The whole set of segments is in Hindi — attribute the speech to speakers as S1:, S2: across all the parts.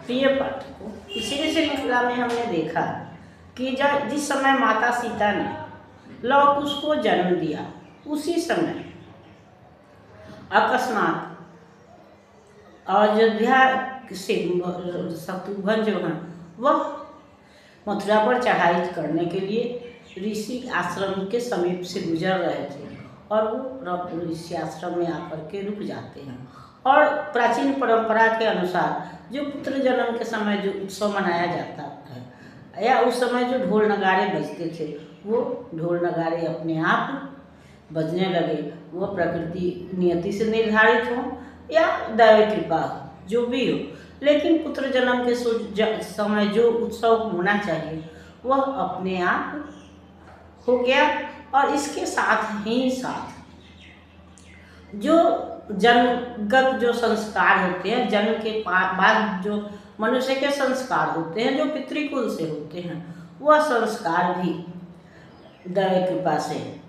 S1: प्रिय पाठकों, पिछली श्रृंखला में हमने देखा कि जब जिस समय माता सीता ने लव कुश को जन्म दिया, उसी समय अकस्मात अयोध्या से शत्रुघ्न जो हैं वह मथुरा पर चढ़ाई करने के लिए ऋषि आश्रम के समीप से गुजर रहे थे और वो ऋषि आश्रम में आकर के रुक जाते हैं। और प्राचीन परंपरा के अनुसार जो पुत्र जन्म के समय जो उत्सव मनाया जाता है या उस समय जो ढोल नगाड़े बजते थे, वो ढोल नगाड़े अपने आप बजने लगे। वह प्रकृति नियति से निर्धारित हो या दैव कृपा हो, जो भी हो, लेकिन पुत्र जन्म के समय जो उत्सव होना चाहिए वह अपने आप हो गया। और इसके साथ ही साथ जो जन्मगत जो संस्कार होते हैं, जन्म के बाद जो मनुष्य के संस्कार होते हैं जो पितृकुल से होते हैं, वह संस्कार भी दैव कृपा से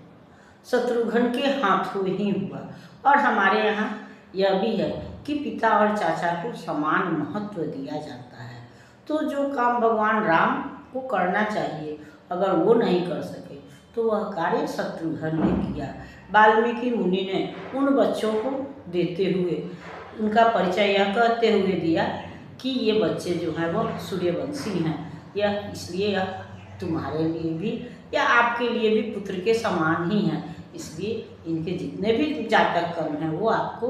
S1: शत्रुघ्न के हाथों ही हुआ। और हमारे यहाँ यह भी है कि पिता और चाचा को समान महत्व दिया जाता है। तो जो काम भगवान राम को करना चाहिए, अगर वो नहीं कर सके तो वह कार्य शत्रुघ्न ने किया। वाल्मीकि मुनि ने उन बच्चों को देते हुए उनका परिचय यह कहते हुए दिया कि ये बच्चे जो हैं वह सूर्यवंशी हैं, यह इसलिए यह तुम्हारे लिए भी या आपके लिए भी पुत्र के समान ही हैं, इसलिए इनके जितने भी जातक कर्म हैं वो आपको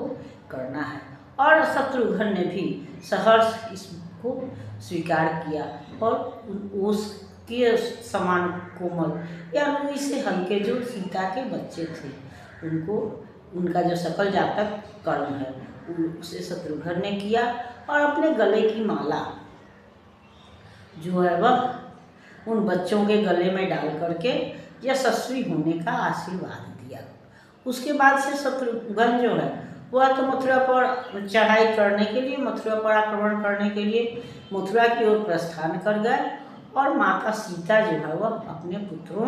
S1: करना है। और शत्रुघ्न ने भी सहर्ष इसको स्वीकार किया और उसके समान कोमल या रूई से हल्के जो सीता के बच्चे थे, उनको उनका जो सकल जातक कर्म है उसे शत्रुघ्न ने किया और अपने गले की माला जो है वह उन बच्चों के गले में डाल करके यशस्वी होने का आशीर्वाद दिया। उसके बाद से शत्रुघ्न जो है वह तो मथुरा पर चढ़ाई करने के लिए, मथुरा पर आक्रमण करने के लिए मथुरा की ओर प्रस्थान कर गए। और माता सीता जो है वह अपने पुत्रों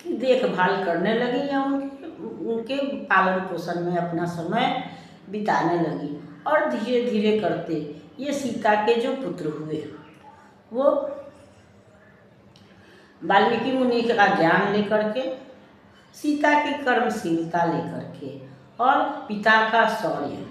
S1: की देखभाल करने लगी या उनके पालन पोषण में अपना समय बिताने लगी। और धीरे धीरे करते ये सीता के जो पुत्र हुए वो वाल्मीकि मुनि का ज्ञान लेकर के, सीता की कर्मशीलता लेकर के और पिता का शौर्य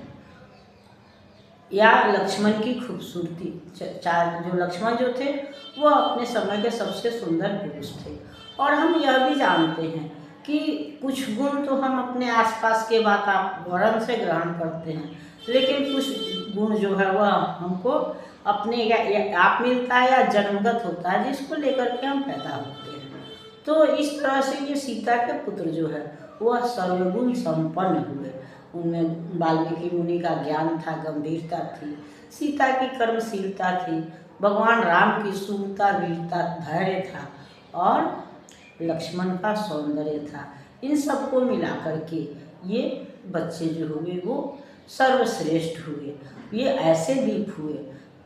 S1: या लक्ष्मण की खूबसूरती, जो लक्ष्मण जो थे वो अपने समय के सबसे सुंदर पुरुष थे। और हम यह भी जानते हैं कि कुछ गुण तो हम अपने आसपास के वातावरण से ग्रहण करते हैं, लेकिन कुछ गुण जो है वह हमको अपने आप मिलता है या जन्मगत होता है, जिसको लेकर के हम पैदा होते हैं। तो इस तरह से ये सीता के पुत्र जो है वह सर्वगुण संपन्न हुए। उनमें वाल्मीकि मुनि का ज्ञान था, गंभीरता थी, सीता की कर्मशीलता थी, भगवान राम की सूरता, वीरता, धैर्य था और लक्ष्मण का सौंदर्य था। इन सबको मिलाकर के ये बच्चे जो हुए वो सर्वश्रेष्ठ हुए। ये ऐसे दीप हुए,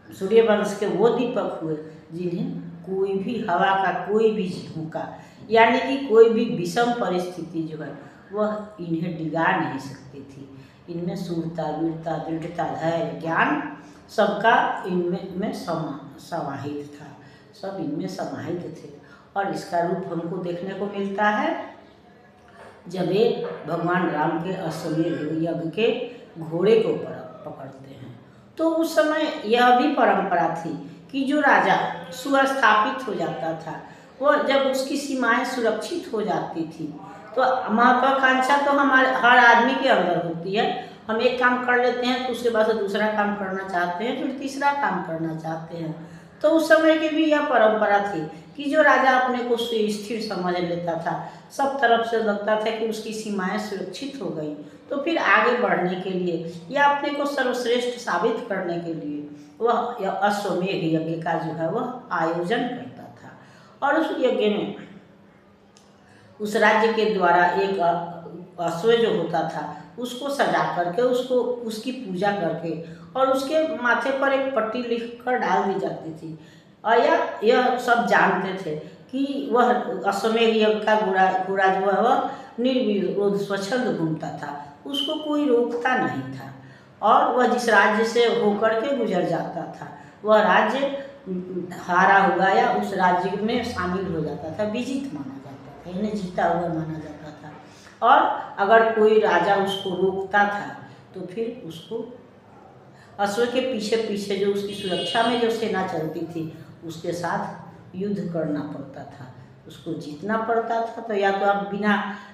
S1: सूर्यवंश के वो दीपक हुए जिन्हें कोई भी हवा का कोई भी झोंका यानी कि कोई भी विषम परिस्थिति जो है वह इन्हें डिगा नहीं सकती थी। इनमें सूरता, वीरता, दृढ़ता, धैर्य, ज्ञान सबका इनमें समाहित था, सब इनमें समाहित थे। और इसका रूप हमको देखने को मिलता है जब ये भगवान राम के अश्वमेध यज्ञ के घोड़े को पकड़ते हैं। तो उस समय यह भी परंपरा थी कि जो राजा सुस्थापित हो जाता था, वह जब उसकी सीमाएं सुरक्षित हो जाती थी, तो महत्वाकांक्षा तो हमारे हर आदमी के अंदर होती है। हम एक काम कर लेते हैं तो उसके बाद से दूसरा काम करना चाहते हैं, फिर तीसरा काम करना चाहते हैं। तो उस समय की भी यह परंपरा थी कि जो राजा अपने को स्थिर समझ लेता था, सब तरफ से लगता था कि उसकी सीमाएं सुरक्षित हो गई, तो फिर आगे बढ़ने के लिए या अपने को सर्वश्रेष्ठ साबित करने के लिए वह अश्वमेध यज्ञ का जो है वह आयोजन करता था। और उस यज्ञ में उस राज्य के द्वारा एक अश्व जो होता था उसको सजा करके, उसको उसकी पूजा करके और उसके माथे पर एक पट्टी लिखकर डाल दी जाती थी। और यह सब जानते थे कि वह अश्वमेध यज्ञ का घोड़ा जो है वह निर्विरोध स्वच्छंद घूमता था, उसको कोई रोकता नहीं था। और वह जिस राज्य से होकर के गुजर जाता था वह राज्य हारा हुआ या उस राज्य में शामिल हो जाता था, विजित माना जाता था, इन्हें जीता हुआ माना जाता था। और अगर कोई राजा उसको रोकता था तो फिर उसको अश्व के पीछे पीछे जो उसकी सुरक्षा में जो सेना चलती थी उसके साथ युद्ध करना पड़ता था, उसको जीतना पड़ता था। तो या तो आप बिना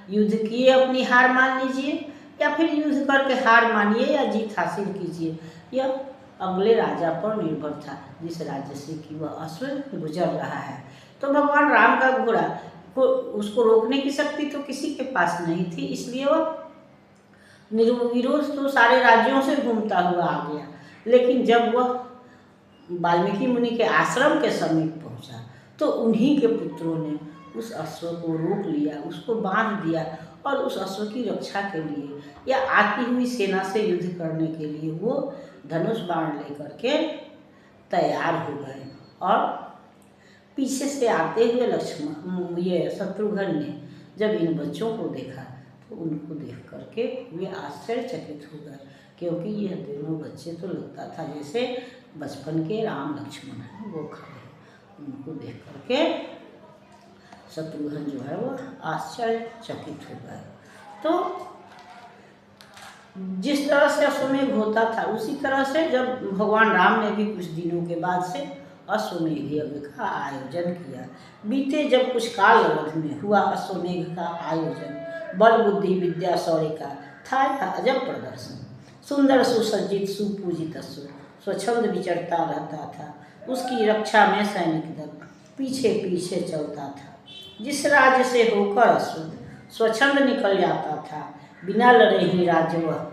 S1: युद्ध किए अपनी हार मान लीजिए या फिर युद्ध करके हार मानिए या जीत हासिल कीजिए, यह अगले राजा पर निर्भर था जिस राज्य से कि वह अश्व गुजर रहा है। तो भगवान राम का घोड़ा को उसको रोकने की शक्ति तो किसी के पास नहीं थी, इसलिए वह निर्विरोध तो सारे राज्यों से घूमता हुआ आ गया। लेकिन जब वह वाल्मीकि मुनि के आश्रम के समीप पहुंचा तो उन्हीं के पुत्रों ने उस अश्व को रोक लिया, उसको बांध दिया और उस अश्व की रक्षा के लिए या आती हुई सेना से युद्ध करने के लिए वो धनुष बाण लेकर के तैयार हो गए। और पीछे से आते हुए लक्ष्मण ये शत्रुघ्न ने जब इन बच्चों को देखा तो उनको देख करके वे आश्चर्यचकित हो गए, क्योंकि यह दोनों बच्चे तो लगता था जैसे बचपन के राम लक्ष्मण हैं वो खड़े हैं। उनको देख करके शत्रुघ्न जो है वो आश्चर्यचकित हो गए। तो जिस तरह से अश्वमेघ होता था उसी तरह से जब भगवान राम ने भी कुछ दिनों के बाद से अश्वमेघ यज्ञ का आयोजन किया। बीते जब कुछ काल अवधि में हुआ अश्वमेघ का आयोजन बल बुद्धि विद्या शौर्य का था अजब प्रदर्शन। सुंदर सुसज्जित सुपूजित अश्व स्वच्छंद विचरता रहता था, उसकी रक्षा में सैनिक दल पीछे पीछे चलता था। जिस राज्य से होकर अश्व स्वच्छंद निकल जाता था बिना लड़े ही राज्य वह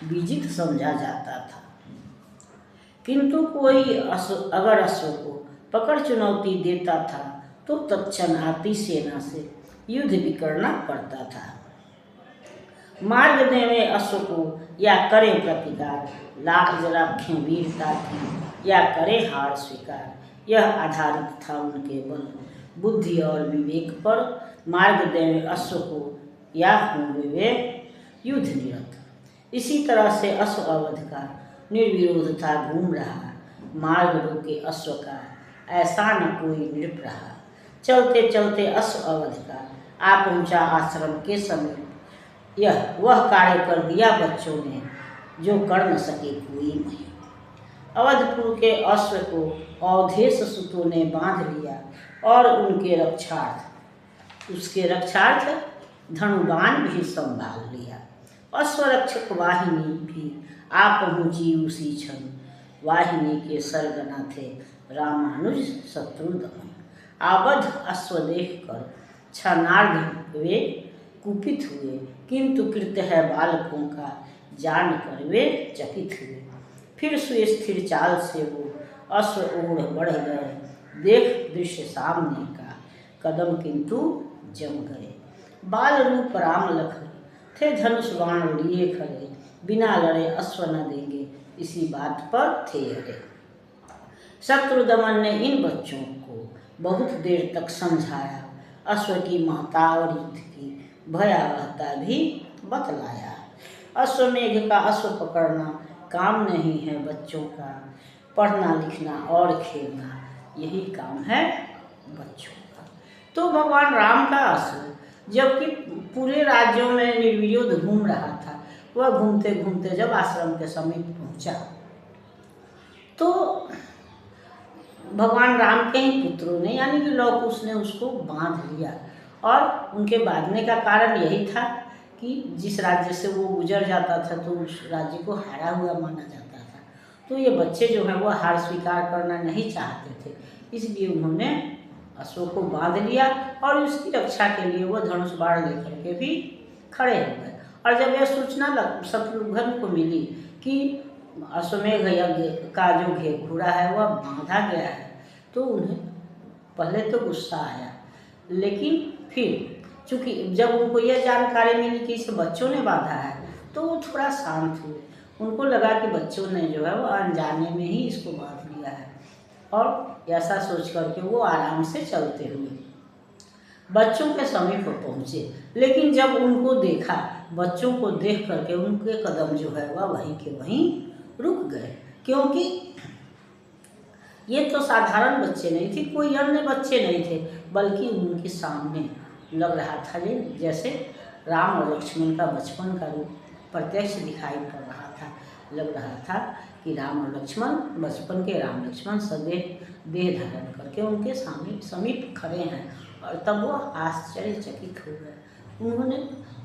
S1: विजित समझा जाता था। किंतु कोई अगर अश्व को पकड़ चुनौती देता था तो तत्क्षण आती सेना से युद्ध भी करना पड़ता था। मार्ग देवे अश्व को या करे प्रतिकार, लाख रखें वीरता की या करे हार स्वीकार, यह आधारित था उनके बल बुद्धि और विवेक पर। मार्ग देवे अश्व को या होंगे वे युद्ध निरत। इसी तरह से अश्व अवध का निर्विरोध था घूम रहा, मार्ग रोके अश्व का ऐसा न कोई नृप रहा। चलते चलते अश्व अवध का आ पहुँचा आश्रम के समीप, यह वह कार्य कर दिया बच्चों ने जो कर न सके कोई नहीं। अवधपुर के अश्व को अवधेश सुतों ने बांध लिया और उसके रक्षार्थ धनुबाण भी संभाल लिया। अश्वरक्षक वाहिनी भी आ पहुँची उसी क्षण, वाहिनी के सरगना थे रामानुज शत्रुदमन। आबद्ध अश्व देख कर क्षणार्ध वे कुपित हुए, किंतु कृत्य है बालकों का जान कर वे चकित हुए। फिर सुस्थिर चाल से वो अश्व ओढ़ बढ़ गए, देख दृश्य सामने का कदम किंतु जम गए। बाल रूप राम लखन थे धनुष बाण लिए खड़े, बिना लड़े अश्व न देंगे इसी बात पर थे अड़े। शत्रुदमन ने इन बच्चों को बहुत देर तक समझाया, अश्व की महत्ता और युद्ध की भयावहता भी बतलाया। अश्वमेघ का अश्व पकड़ना काम नहीं है बच्चों का, पढ़ना लिखना और खेलना यही काम है बच्चों का। तो भगवान राम का अश्व जबकि पूरे राज्यों में निर्विरोध घूम रहा था, वह घूमते घूमते जब आश्रम के समीप पहुंचा तो भगवान राम के ही पुत्रों ने यानी कि लव कुश ने उसको बांध लिया। और उनके बांधने का कारण यही था कि जिस राज्य से वो गुजर जाता था तो उस राज्य को हारा हुआ माना जाता था। तो ये बच्चे जो हैं वो हार स्वीकार करना नहीं चाहते थे, इसलिए उन्होंने अश्व को बांध लिया और उसकी रक्षा के लिए वो धनुष बाण लेकर के भी खड़े हो गए। और जब यह सूचना शत्रुघ्न को मिली कि अश्वमेघ यज्ञ का जो घोड़ा है वह बांधा गया है, तो उन्हें पहले तो गुस्सा आया, लेकिन फिर चूँकि जब उनको यह जानकारी मिली कि इसे बच्चों ने बांधा है तो वो थोड़ा शांत हुए। उनको लगा कि बच्चों ने जो है वो अनजाने में ही इसको बांध लिया है, और ऐसा सोच करके वो आराम से चलते हुए बच्चों के समीप पहुँचे। लेकिन जब उनको देखा बच्चों को देख करके उनके कदम जो है वह वहीं के वहीं रुक गए, क्योंकि ये तो साधारण बच्चे नहीं थे, कोई अन्य बच्चे नहीं थे, बल्कि उनके सामने लग रहा था जैसे राम और लक्ष्मण का बचपन का रूप प्रत्यक्ष दिखाई पड़ रहा था। लग रहा था कि राम और लक्ष्मण, बचपन के राम लक्ष्मण सदैव देह धारण करके उनके सामने समीप खड़े हैं। और तब वह आश्चर्यचकित हो गए। उन्होंने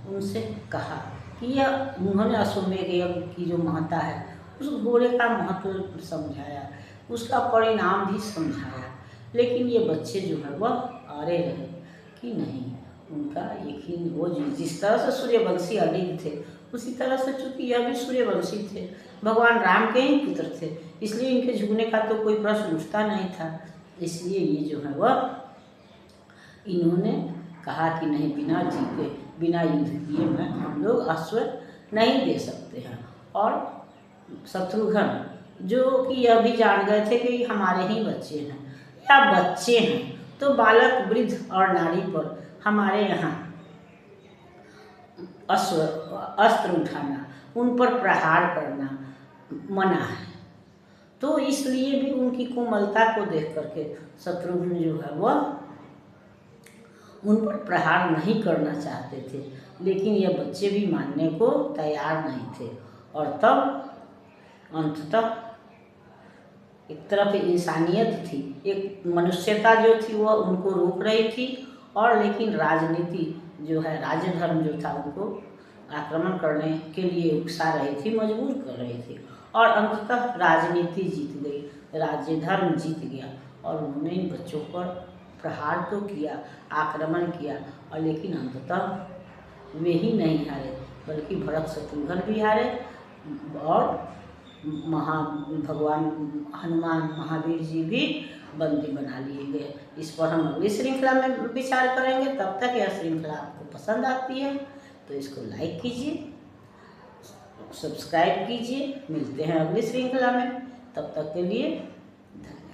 S1: उनसे कहा कि यह, उन्होंने अश्वमेध यज्ञ की जो महत्ता है उस घोड़े का महत्व समझाया, उसका परिणाम भी समझाया। लेकिन ये बच्चे जो है वह आरे रहे कि नहीं, उनका यकीन, वो जिस तरह से सूर्यवंशी अडिग थे उसी तरह से, चूँकि यह भी सूर्यवंशी थे, भगवान राम के ही पुत्र थे, इसलिए इनके झुकने का तो कोई प्रश्न उठता नहीं था। इसलिए ये जो है वह, इन्होंने कहा कि नहीं, बिना जीते, बिना युद्ध किए मैं, हम लोग अश्व नहीं दे सकते हैं। और शत्रुघ्न जो कि यह भी जान गए थे कि हमारे ही बच्चे हैं, या बच्चे हैं तो बालक, वृद्ध और नारी पर हमारे यहाँ अस्त्र उठाना, उन पर प्रहार करना मना है। तो इसलिए भी उनकी कोमलता को देख करके शत्रुघ्न जो है वह उन पर प्रहार नहीं करना चाहते थे, लेकिन यह बच्चे भी मानने को तैयार नहीं थे। और तब अंततः एक तरफ इंसानियत थी, एक मनुष्यता जो थी वह उनको रोक रही थी, और लेकिन राजनीति जो है, राज्य धर्म जो था उनको आक्रमण करने के लिए उकसा रही थी, मजबूर कर रही थी। और अंततः राजनीति जीत गई, राज्य धर्म जीत गया, और उन्होंने इन बच्चों पर प्रहार तो किया, आक्रमण किया, और लेकिन अंततः वे ही नहीं हारे, बल्कि भरत शत्रुघ्न भी हारे, और भगवान हनुमान महावीर जी भी बंदी बना लिए गए। इस पर हम अगली श्रृंखला में विचार करेंगे। तब तक यह श्रृंखला आपको पसंद आती है तो इसको लाइक कीजिए, सब्सक्राइब कीजिए। मिलते हैं अगली श्रृंखला में, तब तक के लिए धन्यवाद।